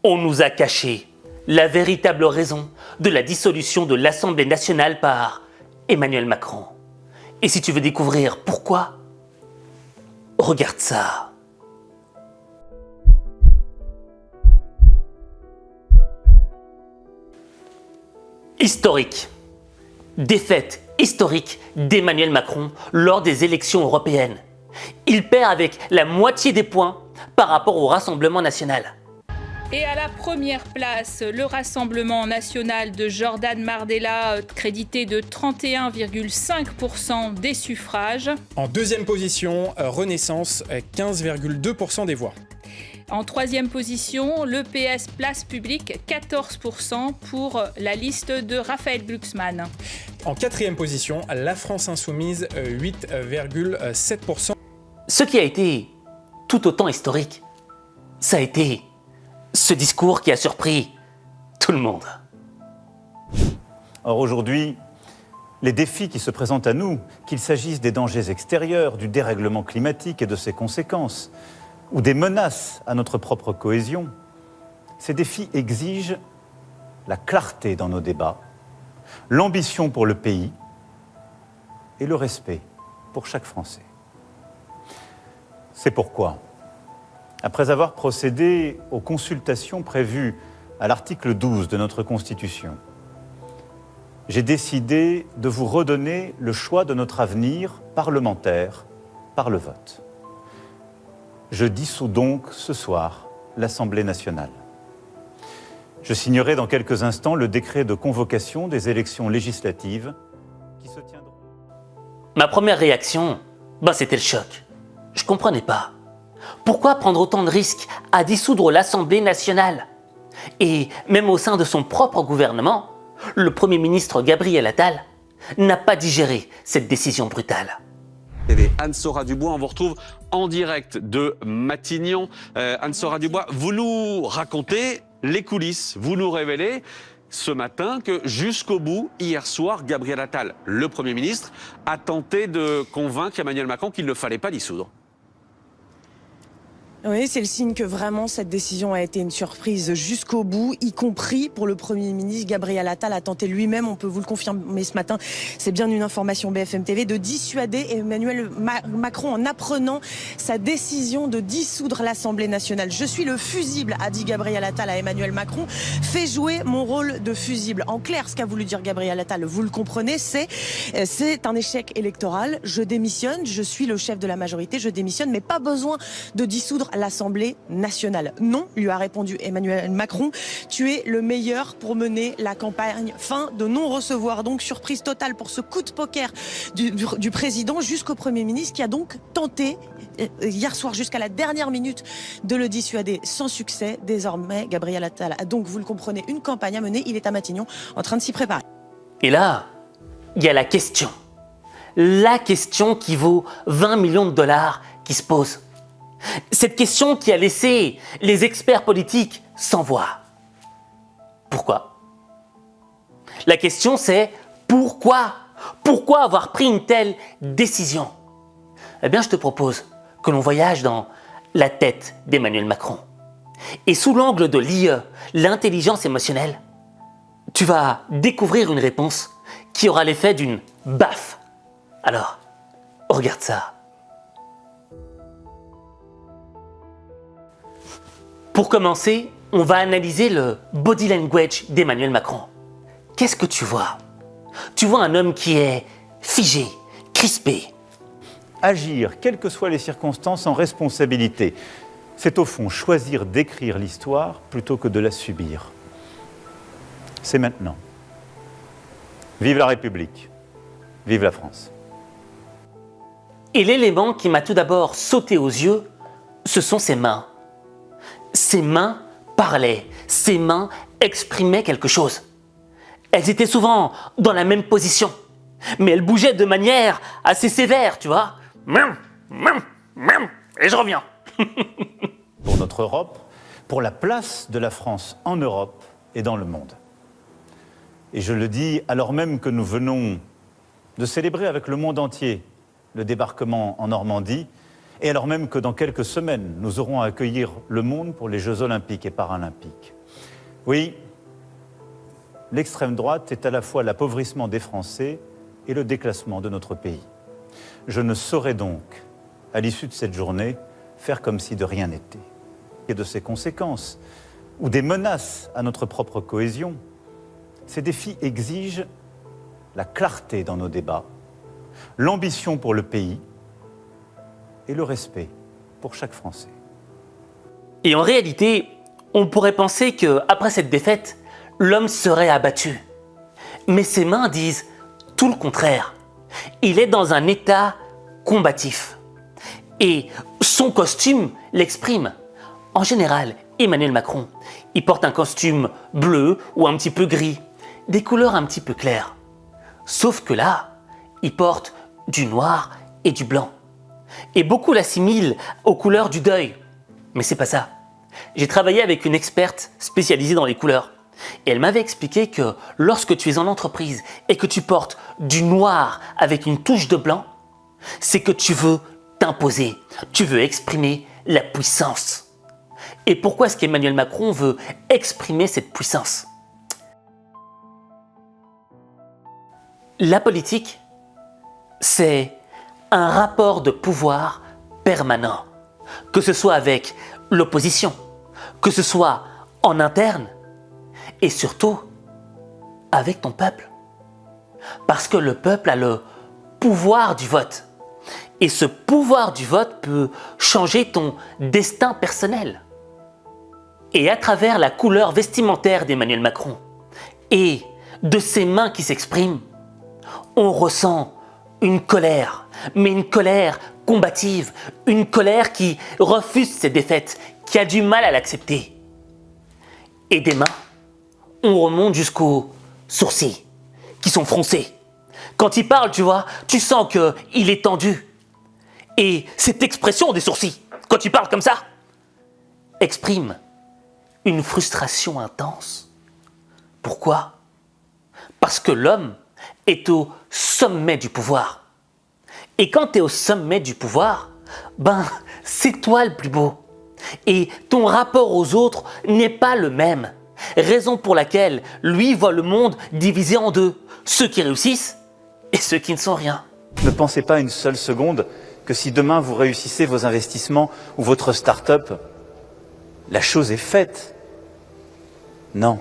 On nous a caché la véritable raison de la dissolution de l'Assemblée nationale par Emmanuel Macron. Et si tu veux découvrir pourquoi, regarde ça. Historique. Défaite historique d'Emmanuel Macron lors des élections européennes. Il perd avec la moitié des points par rapport au Rassemblement national. Et à la première place, le Rassemblement national de Jordan Bardella, crédité de 31,5% des suffrages. En deuxième position, Renaissance, 15,2% des voix. En troisième position, le PS Place Publique, 14% pour la liste de Raphaël Glucksmann. En quatrième position, La France Insoumise, 8,7%. Ce qui a été tout autant historique, ça a été ce discours qui a surpris tout le monde. Or aujourd'hui, les défis qui se présentent à nous, qu'il s'agisse des dangers extérieurs, du dérèglement climatique et de ses conséquences, ou des menaces à notre propre cohésion, ces défis exigent la clarté dans nos débats, l'ambition pour le pays et le respect pour chaque Français. C'est pourquoi, après avoir procédé aux consultations prévues à l'article 12 de notre Constitution, j'ai décidé de vous redonner le choix de notre avenir parlementaire par le vote. Je dissous donc ce soir l'Assemblée nationale. Je signerai dans quelques instants le décret de convocation des élections législatives qui se tiendront. Ma première réaction, c'était le choc. Je comprenais pas. Pourquoi prendre autant de risques à dissoudre l'Assemblée nationale? Et même au sein de son propre gouvernement, le Premier ministre Gabriel Attal n'a pas digéré cette décision brutale. Anne-Sora Dubois, on vous retrouve en direct de Matignon. Anne-Sora Dubois, vous nous racontez les coulisses, vous nous révélez ce matin que jusqu'au bout, hier soir, Gabriel Attal, le Premier ministre, a tenté de convaincre Emmanuel Macron qu'il ne fallait pas dissoudre. Oui, c'est le signe que vraiment cette décision a été une surprise jusqu'au bout, y compris pour le Premier ministre. Gabriel Attal a tenté lui-même, on peut vous le confirmer ce matin, c'est bien une information BFM TV, de dissuader Emmanuel Macron en apprenant sa décision de dissoudre l'Assemblée nationale. Je suis le fusible, a dit Gabriel Attal à Emmanuel Macron, fais jouer mon rôle de fusible. En clair, ce qu'a voulu dire Gabriel Attal, vous le comprenez, c'est un échec électoral, je démissionne, je suis le chef de la majorité, je démissionne, mais pas besoin de dissoudre l'Assemblée nationale. Non, lui a répondu Emmanuel Macron, tu es le meilleur pour mener la campagne. Fin de non-recevoir. Donc surprise totale pour ce coup de poker du président jusqu'au Premier ministre qui a donc tenté hier soir jusqu'à la dernière minute de le dissuader sans succès. Désormais, Gabriel Attal a donc, vous le comprenez, une campagne à mener. Il est à Matignon en train de s'y préparer. Et là, il y a la question. La question qui vaut 20 millions de dollars qui se pose. Cette question qui a laissé les experts politiques sans voix. Pourquoi? La question c'est pourquoi? Pourquoi avoir pris une telle décision? Eh bien, je te propose que l'on voyage dans la tête d'Emmanuel Macron. Et sous l'angle de l'IE, l'intelligence émotionnelle, tu vas découvrir une réponse qui aura l'effet d'une baffe. Alors, regarde ça. Pour commencer, on va analyser le body language d'Emmanuel Macron. Qu'est-ce que tu vois? Tu vois un homme qui est figé, crispé. Agir, quelles que soient les circonstances, en responsabilité. C'est au fond choisir d'écrire l'histoire plutôt que de la subir. C'est maintenant. Vive la République. Vive la France. Et l'élément qui m'a tout d'abord sauté aux yeux, ce sont ses mains. Ses mains parlaient, ses mains exprimaient quelque chose. Elles étaient souvent dans la même position, mais elles bougeaient de manière assez sévère, tu vois. Et je reviens. Pour notre Europe, pour la place de la France en Europe et dans le monde. Et je le dis alors même que nous venons de célébrer avec le monde entier le débarquement en Normandie Et alors même que dans quelques semaines, nous aurons à accueillir le monde pour les Jeux olympiques et paralympiques. Oui, l'extrême droite est à la fois l'appauvrissement des Français et le déclassement de notre pays. Je ne saurais donc, à l'issue de cette journée, faire comme si de rien n'était. Et de ses conséquences, ou des menaces à notre propre cohésion, ces défis exigent la clarté dans nos débats, l'ambition pour le pays et le respect pour chaque Français. Et en réalité, on pourrait penser qu'après cette défaite, l'homme serait abattu. Mais ses mains disent tout le contraire. Il est dans un état combatif. Et son costume l'exprime. En général, Emmanuel Macron, il porte un costume bleu ou un petit peu gris, des couleurs un petit peu claires. Sauf que là, il porte du noir et du blanc. Et beaucoup l'assimilent aux couleurs du deuil. Mais c'est pas ça. J'ai travaillé avec une experte spécialisée dans les couleurs. Et elle m'avait expliqué que lorsque tu es en entreprise et que tu portes du noir avec une touche de blanc, c'est que tu veux t'imposer, tu veux exprimer la puissance. Et pourquoi est-ce qu'Emmanuel Macron veut exprimer cette puissance ? La politique, c'est un rapport de pouvoir permanent, que ce soit avec l'opposition, que ce soit en interne, et surtout avec ton peuple. Parce que le peuple a le pouvoir du vote. Et ce pouvoir du vote peut changer ton destin personnel. Et à travers la couleur vestimentaire d'Emmanuel Macron et de ses mains qui s'expriment, on ressent une colère, mais une colère combative, une colère qui refuse ses défaites, qui a du mal à l'accepter. Et des mains, on remonte jusqu'aux sourcils, qui sont froncés. Quand il parle, tu vois, tu sens qu'il est tendu. Et cette expression des sourcils, quand il parle comme ça, exprime une frustration intense. Pourquoi ? Parce que l'homme est au sommet du pouvoir. Et quand tu es au sommet du pouvoir, c'est toi le plus beau. Et ton rapport aux autres n'est pas le même. Raison pour laquelle lui voit le monde divisé en deux. Ceux qui réussissent et ceux qui ne sont rien. Ne pensez pas une seule seconde que si demain vous réussissez vos investissements ou votre start-up, la chose est faite. Non.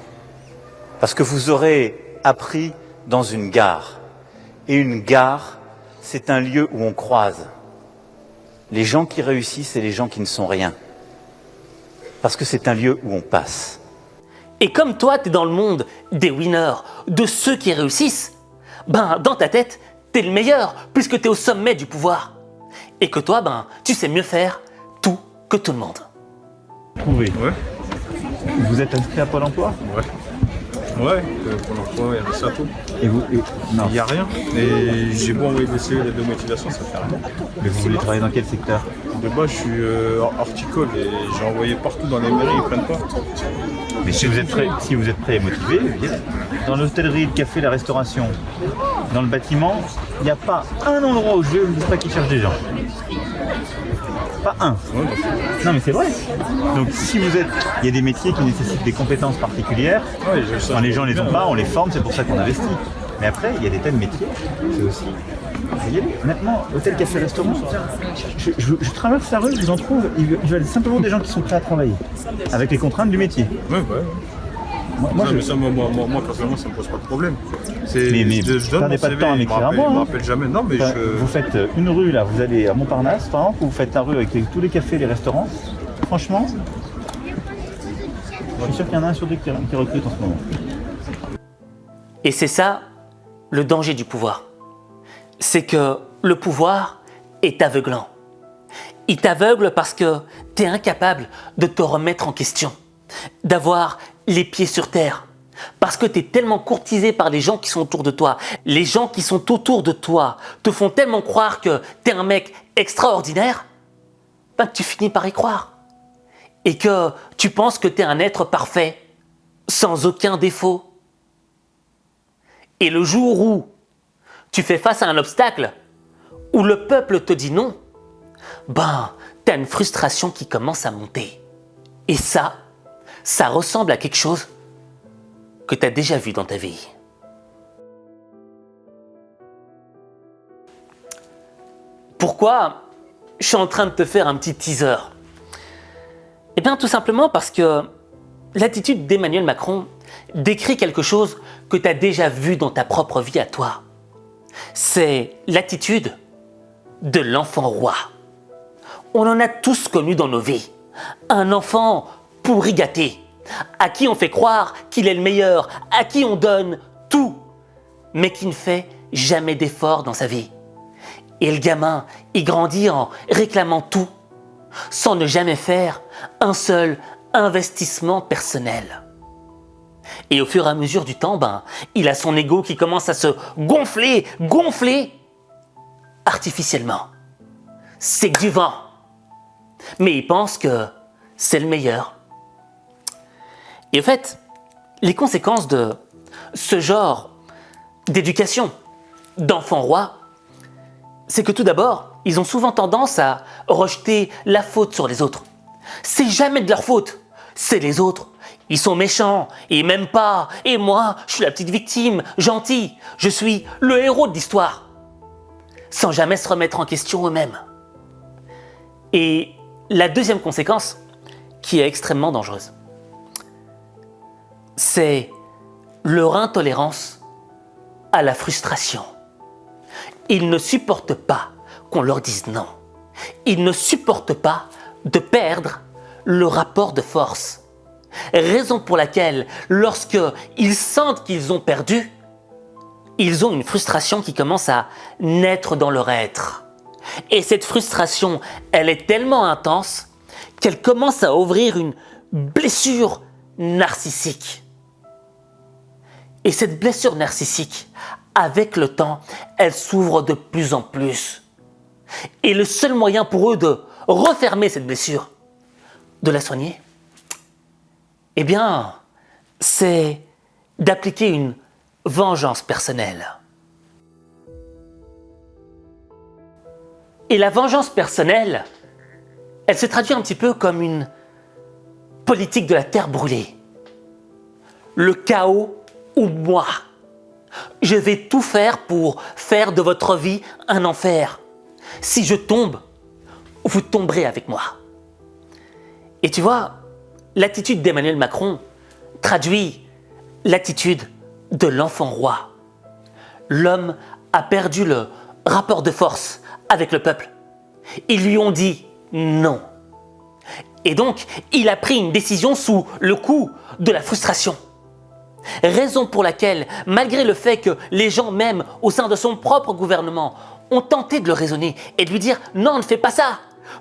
Parce que vous aurez appris dans une gare. Et une gare, c'est un lieu où on croise les gens qui réussissent et les gens qui ne sont rien. Parce que c'est un lieu où on passe. Et comme toi, tu es dans le monde des winners, de ceux qui réussissent, dans ta tête, tu es le meilleur, puisque tu es au sommet du pouvoir. Et que toi, tu sais mieux faire tout que tout le monde. Trouvé. Ouais. Vous êtes inscrit à Pôle emploi ? Ouais. Ouais, pour l'emploi, il y a ça tout. Et vous Non. Il n'y a rien. Et j'ai beau envoyer des CV de motivation, ça fait rien. Mais vous voulez travailler dans quel secteur ? De base, je suis horticole et j'ai envoyé partout dans les mairies, ils ne prennent pas. Mais si vous êtes prêt et motivé, dans l'hôtellerie, le café, la restauration, dans le bâtiment, il n'y a pas un endroit où je ne dis pas qu'ils cherchent des gens. Pas un. Ouais, Non mais c'est vrai. Donc si vous êtes, il y a des métiers qui nécessitent des compétences particulières. ouais, je sais. Quand les gens les ont pas, on les forme, c'est pour ça qu'on investit. Mais après, il y a des tas de métiers. C'est aussi. Vous voyez, honnêtement, hôtel, café, restaurant, je traverse la rue, je vous en trouve. Il y a simplement des gens qui sont prêts à travailler avec les contraintes du métier. Ouais. Moi, Moi, personnellement, ça ne me pose pas de problème. Mais je donne perdez mon pas de CV, temps à il m'écrire à me moi, hein. rappelle jamais. Non, mais Vous faites une rue là, vous allez à Montparnasse par exemple, vous faites la rue avec tous les cafés, les restaurants. Franchement, je suis sûr qu'il y en a un sur deux qui recrute en ce moment. Et c'est ça, le danger du pouvoir. C'est que le pouvoir est aveuglant. Il t'aveugle parce que tu es incapable de te remettre en question, d'avoir les pieds sur terre. Parce que tu es tellement courtisé par les gens qui sont autour de toi. Les gens qui sont autour de toi te font tellement croire que tu es un mec extraordinaire, que tu finis par y croire. Et que tu penses que tu es un être parfait, sans aucun défaut. Et le jour où tu fais face à un obstacle, où le peuple te dit non, t'as une frustration qui commence à monter. Et ça ressemble à quelque chose que t'as déjà vu dans ta vie. Pourquoi je suis en train de te faire un petit teaser? Eh bien, tout simplement parce que l'attitude d'Emmanuel Macron décrit quelque chose que tu as déjà vu dans ta propre vie à toi. C'est l'attitude de l'enfant roi. On en a tous connu dans nos vies. Un enfant pourri gâté, à qui on fait croire qu'il est le meilleur, à qui on donne tout, mais qui ne fait jamais d'effort dans sa vie. Et le gamin, il grandit en réclamant tout, sans ne jamais faire un seul investissement personnel. Et au fur et à mesure du temps, il a son ego qui commence à se gonfler artificiellement. C'est que du vent. Mais il pense que c'est le meilleur. Et en fait, les conséquences de ce genre d'éducation d'enfant roi, c'est que tout d'abord, ils ont souvent tendance à rejeter la faute sur les autres. C'est jamais de leur faute, c'est les autres. Ils sont méchants, ils m'aiment pas, et moi, je suis la petite victime, gentille, je suis le héros de l'histoire. Sans jamais se remettre en question eux-mêmes. Et la deuxième conséquence, qui est extrêmement dangereuse, c'est leur intolérance à la frustration. Ils ne supportent pas qu'on leur dise non. Ils ne supportent pas de perdre le rapport de force. Raison pour laquelle, lorsqu'ils sentent qu'ils ont perdu, ils ont une frustration qui commence à naître dans leur être. Et cette frustration, elle est tellement intense qu'elle commence à ouvrir une blessure narcissique. Et cette blessure narcissique, avec le temps, elle s'ouvre de plus en plus. Et le seul moyen pour eux de refermer cette blessure, de la soigner, eh bien, c'est d'appliquer une vengeance personnelle. Et la vengeance personnelle, elle se traduit un petit peu comme une politique de la terre brûlée. Le chaos ou moi. Je vais tout faire pour faire de votre vie un enfer. Si je tombe, vous tomberez avec moi. Et tu vois, l'attitude d'Emmanuel Macron traduit l'attitude de l'enfant roi. L'homme a perdu le rapport de force avec le peuple. Ils lui ont dit non. Et donc, il a pris une décision sous le coup de la frustration. Raison pour laquelle, malgré le fait que les gens, même au sein de son propre gouvernement, ont tenté de le raisonner et de lui dire « Non, ne fais pas ça.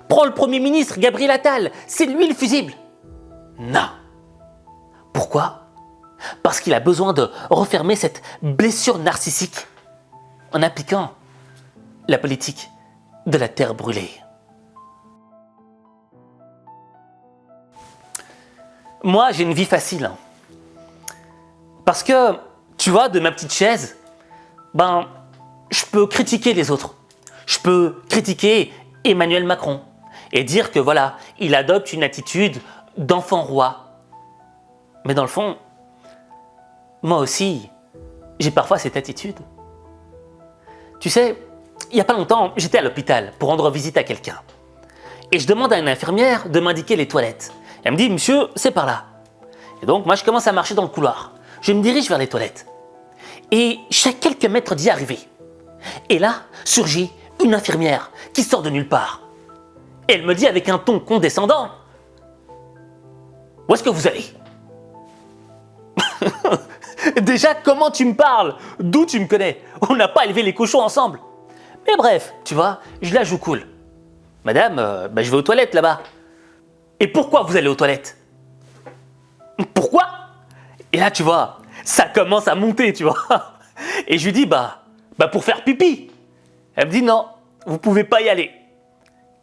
Prends le Premier ministre, Gabriel Attal, c'est lui le fusible. » Non. Pourquoi ? Parce qu'il a besoin de refermer cette blessure narcissique en appliquant la politique de la terre brûlée. Moi, j'ai une vie facile. Parce que, tu vois, de ma petite chaise, je peux critiquer les autres. Je peux critiquer Emmanuel Macron et dire que voilà, il adopte une attitude d'enfant roi. Mais dans le fond, moi aussi, j'ai parfois cette attitude. Tu sais, il n'y a pas longtemps, j'étais à l'hôpital pour rendre visite à quelqu'un. Et je demande à une infirmière de m'indiquer les toilettes. Elle me dit « Monsieur, c'est par là ». Et donc, moi, je commence à marcher dans le couloir. Je me dirige vers les toilettes. Et chaque quelques mètres d'y arriver. Et là, surgit une infirmière qui sort de nulle part. Et elle me dit avec un ton condescendant « Où est-ce que vous allez ?» Déjà, comment tu me parles? D'où tu me connais? On n'a pas élevé les cochons ensemble. Mais bref, tu vois, je la joue cool. Madame, je vais aux toilettes là-bas. Et pourquoi vous allez aux toilettes? Pourquoi? Et là, tu vois, ça commence à monter, tu vois. Et je lui dis, pour faire pipi. Elle me dit, non, vous pouvez pas y aller.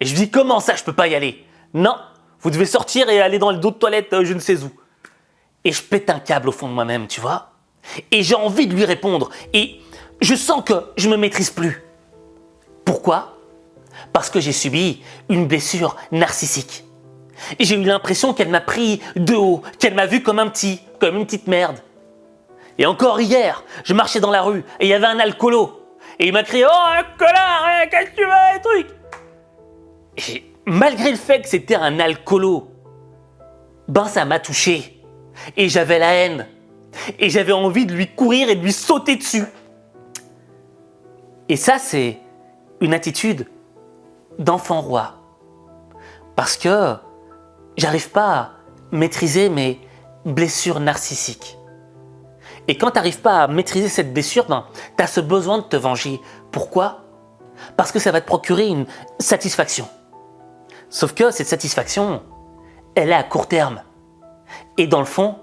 Et je lui dis, comment ça, je peux pas y aller? Non, vous devez sortir et aller dans d'autres toilettes, je ne sais où. Et je pète un câble au fond de moi-même, tu vois. Et j'ai envie de lui répondre. Et je sens que je me maîtrise plus. Pourquoi? parce que j'ai subi une blessure narcissique. J'ai eu l'impression qu'elle m'a pris de haut, qu'elle m'a vu comme une petite merde. Et encore hier, je marchais dans la rue et il y avait un alcoolo. Et il m'a crié « Oh, un connard, qu'est-ce que tu veux, les trucs ?» Et malgré le fait que c'était un alcoolo, ça m'a touché. Et j'avais la haine. Et j'avais envie de lui courir et de lui sauter dessus. Et ça, c'est une attitude d'enfant roi. Parce que j'arrive pas à maîtriser mes blessures narcissiques. Et quand tu n'arrives pas à maîtriser cette blessure, tu as ce besoin de te venger. Pourquoi ? Parce que ça va te procurer une satisfaction. Sauf que cette satisfaction, elle est à court terme. Et dans le fond,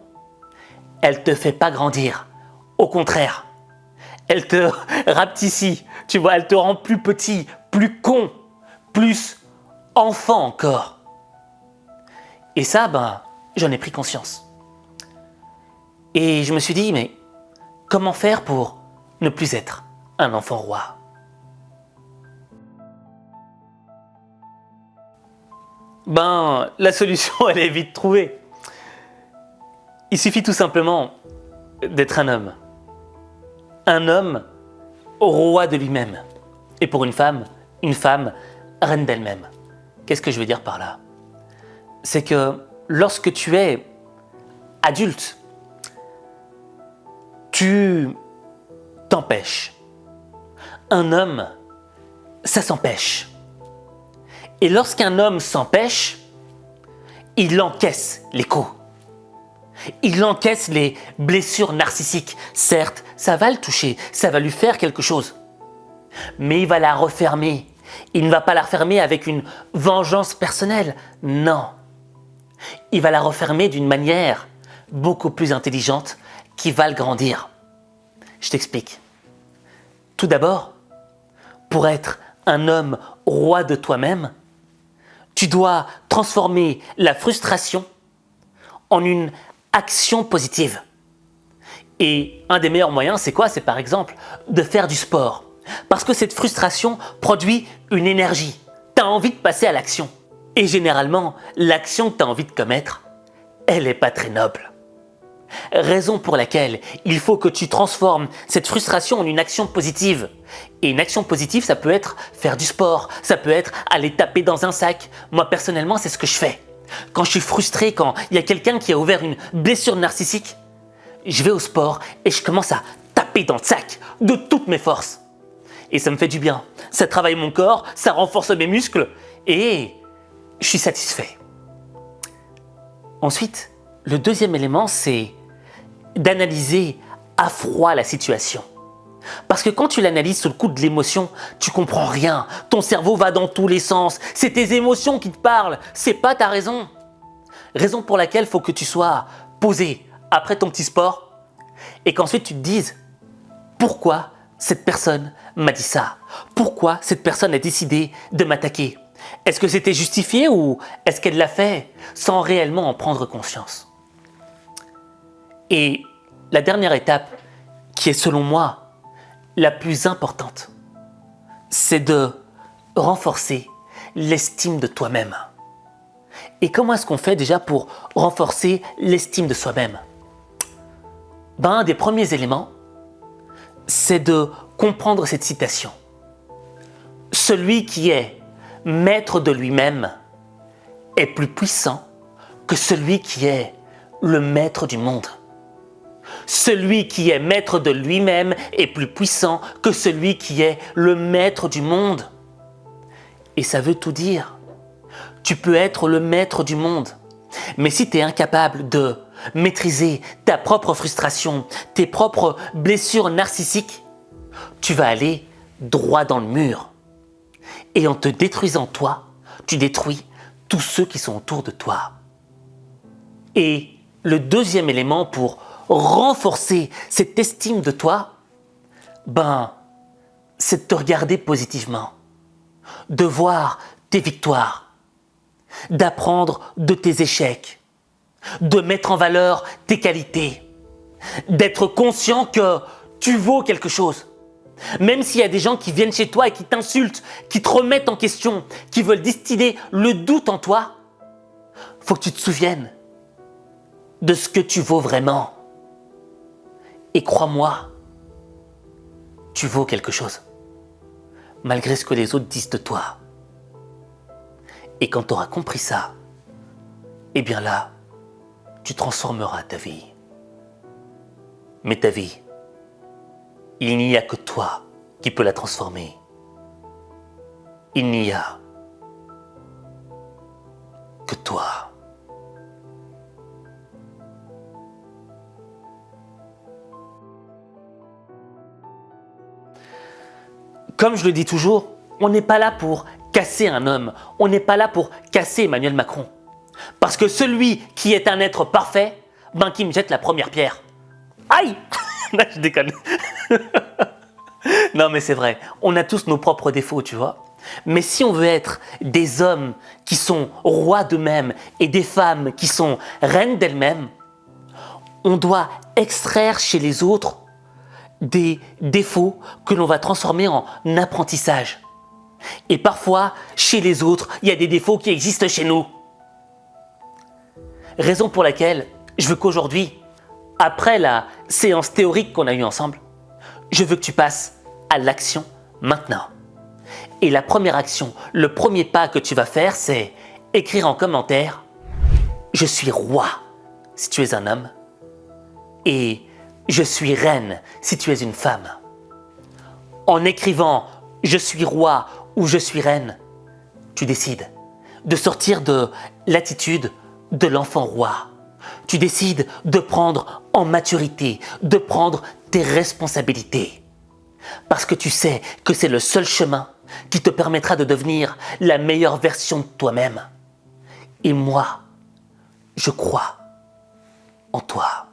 elle ne te fait pas grandir. Au contraire, elle te rapetissit. Tu vois, elle te rend plus petit, plus con, plus enfant encore. Et ça, j'en ai pris conscience. Et je me suis dit, mais comment faire pour ne plus être un enfant roi ? La solution, elle est vite trouvée. Il suffit tout simplement d'être un homme. Un homme roi de lui-même. Et pour une femme reine d'elle-même. Qu'est-ce que je veux dire par là ? C'est que lorsque tu es adulte, tu t'empêches. Un homme, ça s'empêche. Et lorsqu'un homme s'empêche, il encaisse les coups. Il encaisse les blessures narcissiques. Certes, ça va le toucher, ça va lui faire quelque chose. Mais il va la refermer. Il ne va pas la refermer avec une vengeance personnelle. Non. Il va la refermer d'une manière beaucoup plus intelligente qui va le grandir. Je t'explique. Tout d'abord, pour être un homme roi de toi-même, tu dois transformer la frustration en une action positive. Et un des meilleurs moyens, c'est quoi ? C'est par exemple de faire du sport. Parce que cette frustration produit une énergie. Tu as envie de passer à l'action. Et généralement, l'action que tu as envie de commettre, elle n'est pas très noble. Raison pour laquelle il faut que tu transformes cette frustration en une action positive. Et une action positive, ça peut être faire du sport, ça peut être aller taper dans un sac. Moi personnellement, c'est ce que je fais. Quand je suis frustré, quand il y a quelqu'un qui a ouvert une blessure narcissique, je vais au sport et je commence à taper dans le sac de toutes mes forces. Et ça me fait du bien. Ça travaille mon corps, ça renforce mes muscles et je suis satisfait. Ensuite, le deuxième élément, c'est d'analyser à froid la situation. Parce que quand tu l'analyses sous le coup de l'émotion, tu comprends rien. Ton cerveau va dans tous les sens. C'est tes émotions qui te parlent. C'est pas ta raison. Raison pour laquelle il faut que tu sois posé après ton petit sport et qu'ensuite tu te dises pourquoi cette personne m'a dit ça ? Pourquoi cette personne a décidé de m'attaquer ? Est-ce que c'était justifié ou est-ce qu'elle l'a fait sans réellement en prendre conscience ? Et la dernière étape, qui est selon moi la plus importante, c'est de renforcer l'estime de toi-même. Et comment est-ce qu'on fait déjà pour renforcer l'estime de soi-même ? Un des premiers éléments, c'est de comprendre cette citation. Celui qui est maître de lui-même est plus puissant que celui qui est le maître du monde. Celui qui est maître de lui-même est plus puissant que celui qui est le maître du monde. Et ça veut tout dire. Tu peux être le maître du monde, mais si tu es incapable de maîtriser ta propre frustration, tes propres blessures narcissiques, tu vas aller droit dans le mur. Et en te détruisant toi, tu détruis tous ceux qui sont autour de toi. Et le deuxième élément pour renforcer cette estime de toi, c'est de te regarder positivement, de voir tes victoires, d'apprendre de tes échecs, de mettre en valeur tes qualités, d'être conscient que tu vaux quelque chose. Même s'il y a des gens qui viennent chez toi et qui t'insultent, qui te remettent en question, qui veulent distiller le doute en toi, faut que tu te souviennes de ce que tu vaux vraiment. Et crois-moi, tu vaux quelque chose, malgré ce que les autres disent de toi. Et quand tu auras compris ça, eh bien là, tu transformeras ta vie. Mais ta vie, il n'y a que toi qui peux la transformer. Il n'y a que toi. Comme je le dis toujours, on n'est pas là pour casser un homme, on n'est pas là pour casser Emmanuel Macron. Parce que celui qui est un être parfait, ben qui me jette la première pierre. Aïe! Là, je déconne. Non mais c'est vrai, on a tous nos propres défauts, tu vois. Mais si on veut être des hommes qui sont rois d'eux-mêmes et des femmes qui sont reines d'elles-mêmes, on doit extraire chez les autres des défauts que l'on va transformer en apprentissage. Et parfois, chez les autres, il y a des défauts qui existent chez nous. Raison pour laquelle je veux qu'aujourd'hui, après la séance théorique qu'on a eue ensemble, je veux que tu passes à l'action maintenant. Et la première action, le premier pas que tu vas faire, c'est écrire en commentaire « Je suis roi » si tu es un homme et « Je suis reine » si tu es une femme. En écrivant « Je suis roi » ou « Je suis reine », tu décides de sortir de l'attitude de l'enfant roi. Tu décides de prendre en maturité, de prendre tes responsabilités. Parce que tu sais que c'est le seul chemin qui te permettra de devenir la meilleure version de toi-même. Et moi, je crois en toi.